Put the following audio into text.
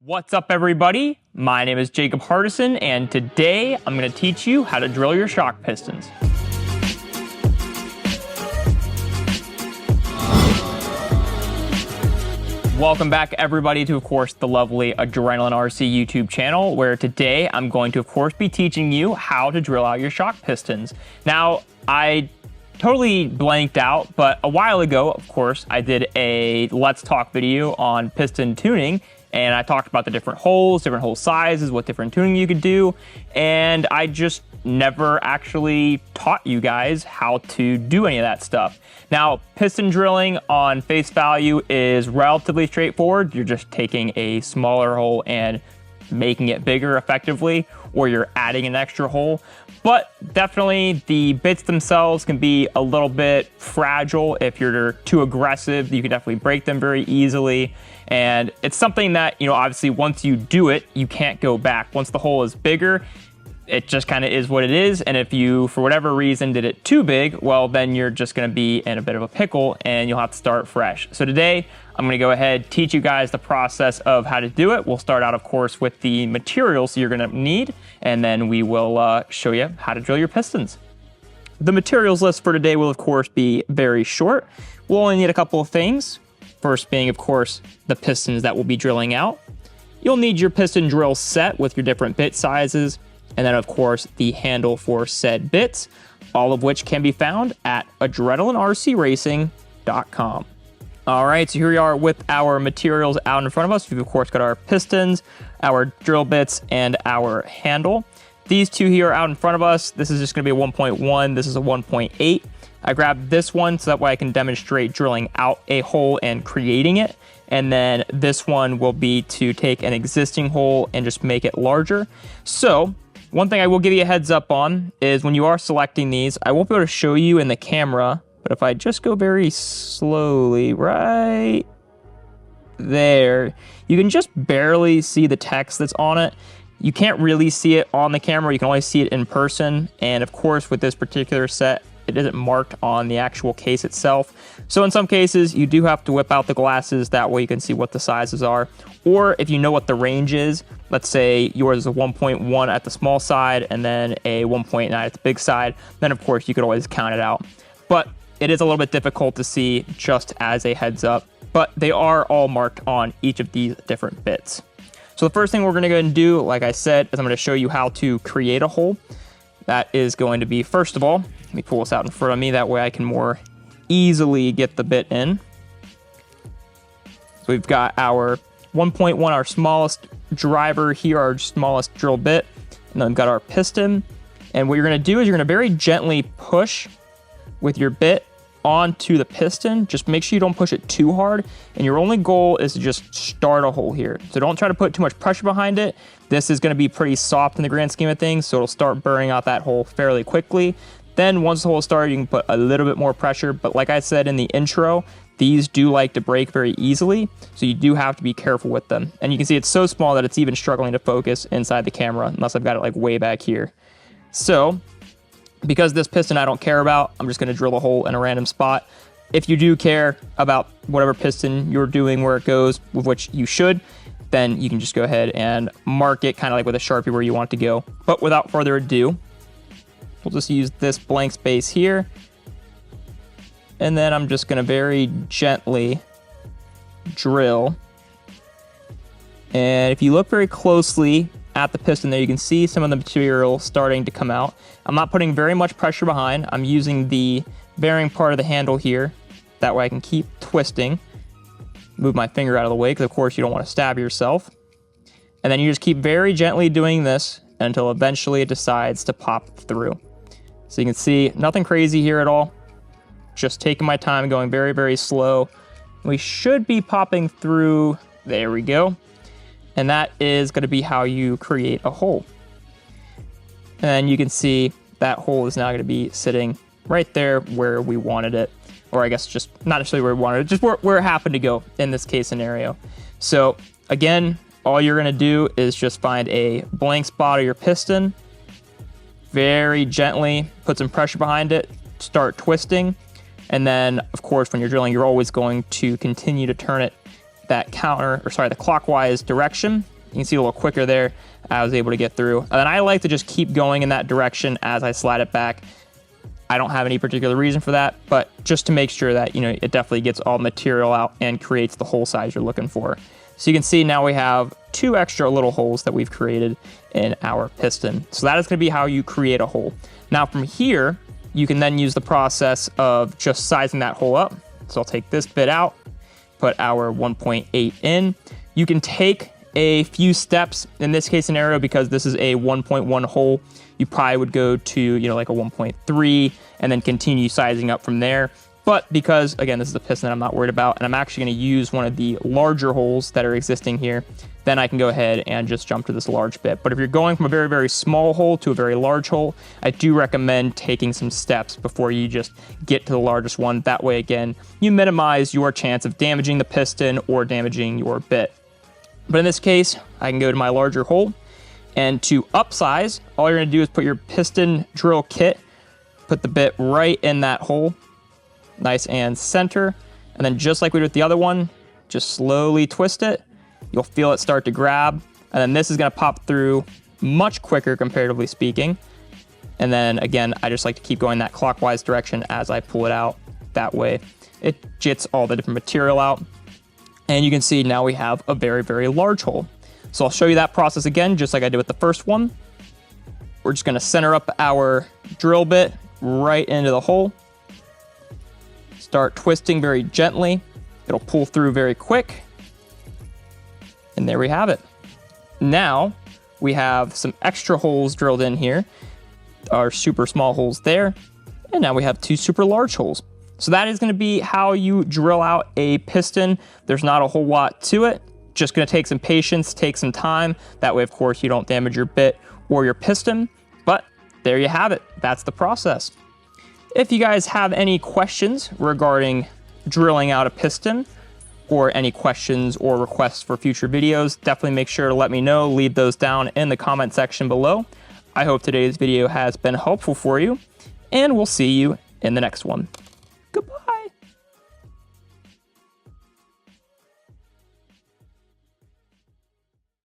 What's up, everybody? My name is Jacob Hardison, and today I'm going to teach you how to drill your shock pistons. Welcome back, everybody, to, of course, the lovely Adrenaline RC YouTube channel, where today I'm going to, of course, be teaching you how to drill out your shock pistons. Now, I totally blanked out, but a while ago, of course, I did a Let's Talk video on piston tuning, and I talked about the different hole sizes, what different tuning you could do, and I just never actually taught you guys how to do any of that stuff. Now, piston drilling on face value is relatively straightforward. You're just taking a smaller hole and making it bigger effectively, or you're adding an extra hole. But definitely the bits themselves can be a little bit fragile. If you're too aggressive, you can definitely break them very easily. And it's something that, obviously once you do it, you can't go back. Once the hole is bigger, it just kind of is what it is. And if you, for whatever reason, did it too big, well, then you're just going to be in a bit of a pickle and you'll have to start fresh. So today, I'm going to go ahead, teach you guys the process of how to do it. We'll start out, of course, with the materials you're going to need, and then we will show you how to drill your pistons. The materials list for today will, of course, be very short. We'll only need a couple of things. First being, of course, the pistons that we'll be drilling out. You'll need your piston drill set with your different bit sizes, and then, of course, the handle for said bits, all of which can be found at adrenalinrcracing.com. All right, so here we are with our materials out in front of us. We've, of course, got our pistons, our drill bits, and our handle. These two here are out in front of us. This is just going to be a 1.1. This is a 1.8. I grabbed this one so that way I can demonstrate drilling out a hole and creating it. And then this one will be to take an existing hole and just make it larger. So one thing I will give you a heads up on is when you are selecting these, I won't be able to show you in the camera, but if I just go very slowly right there, you can just barely see the text that's on it. You can't really see it on the camera. You can only see it in person. And of course, with this particular set, it isn't marked on the actual case itself. So in some cases, you do have to whip out the glasses. That way you can see what the sizes are. Or if you know what the range is, let's say yours is a 1.1 at the small side and then a 1.9 at the big side, then of course you could always count it out. But it is a little bit difficult to see, just as a heads up, but they are all marked on each of these different bits. So the first thing we're going to go and do, like I said, is I'm going to show you how to create a hole. That is going to be, first of all, let me pull this out in front of me, that way I can more easily get the bit in. So we've got our 1.1, our smallest driver here, our smallest drill bit, and then we've got our piston. And what you're going to do is you're going to very gently push with your bit onto the piston. Just make sure you don't push it too hard, and your only goal is to just start a hole here. So don't try to put too much pressure behind it. This is going to be pretty soft in the grand scheme of things, so it'll start burning out that hole fairly quickly. Then once the hole is started, you can put a little bit more pressure, but like I said in the intro, these do like to break very easily, so you do have to be careful with them. And you can see it's so small that it's even struggling to focus inside the camera, unless I've got it like way back here. So because this piston I don't care about, I'm just going to drill a hole in a random spot. If you do care about whatever piston you're doing, where it goes, with which you should, then you can just go ahead and mark it kind of like with a Sharpie where you want it to go. But without further ado, we'll just use this blank space here. And then I'm just going to very gently drill. And if you look very closely at the piston there, you can see some of the material starting to come out. I'm not putting very much pressure behind. I'm using the bearing part of the handle here. That way I can keep twisting. Move my finger out of the way, because of course you don't want to stab yourself. And then you just keep very gently doing this until eventually it decides to pop through. So you can see nothing crazy here at all. Just taking my time, going very, very slow. We should be popping through. There we go. And that is going to be how you create a hole. And you can see that hole is now going to be sitting right there where we wanted it. Or I guess just not necessarily where we wanted it, just where it happened to go in this case scenario. So again, all you're going to do is just find a blank spot of your piston, very gently put some pressure behind it, start twisting. And then, of course, when you're drilling, you're always going to continue to turn it the clockwise direction You can see a little quicker there. I was able to get through. And then I like to just keep going in that direction as I slide it back. I don't have any particular reason for that, but just to make sure that, it definitely gets all the material out and creates the hole size you're looking for. So you can see now we have 2 extra little holes that we've created in our piston. So that is going to be how you create a hole. Now from here, you can then use the process of just sizing that hole up. So I'll take this bit out, put our 1.8 in. You can take a few steps in this case scenario because this is a 1.1 hole. You probably would go to, like a 1.3 and then continue sizing up from there. But because, again, this is a piston that I'm not worried about, and I'm actually going to use one of the larger holes that are existing here, then I can go ahead and just jump to this large bit. But if you're going from a very, very small hole to a very large hole, I do recommend taking some steps before you just get to the largest one. That way, again, you minimize your chance of damaging the piston or damaging your bit. But in this case, I can go to my larger hole, and to upsize, all you're going to do is put your piston drill kit, put the bit right in that hole, nice and center, and then just like we did with the other one, just slowly twist it. You'll feel it start to grab, and then this is going to pop through much quicker comparatively speaking. And then again, I just like to keep going that clockwise direction as I pull it out. That way it jits all the different material out. And you can see now we have a very, very large hole. So I'll show you that process again, just like I did with the first one. We're just going to center up our drill bit right into the hole. Start twisting very gently. It'll pull through very quick. And there we have it. Now we have some extra holes drilled in here. Our super small holes there. And now we have 2 super large holes. So that is going to be how you drill out a piston. There's not a whole lot to it. Just going to take some patience, take some time. That way, of course, you don't damage your bit or your piston. But there you have it. That's the process. If you guys have any questions regarding drilling out a piston or any questions or requests for future videos, definitely make sure to let me know. Leave those down in the comment section below. I hope today's video has been helpful for you, and we'll see you in the next one.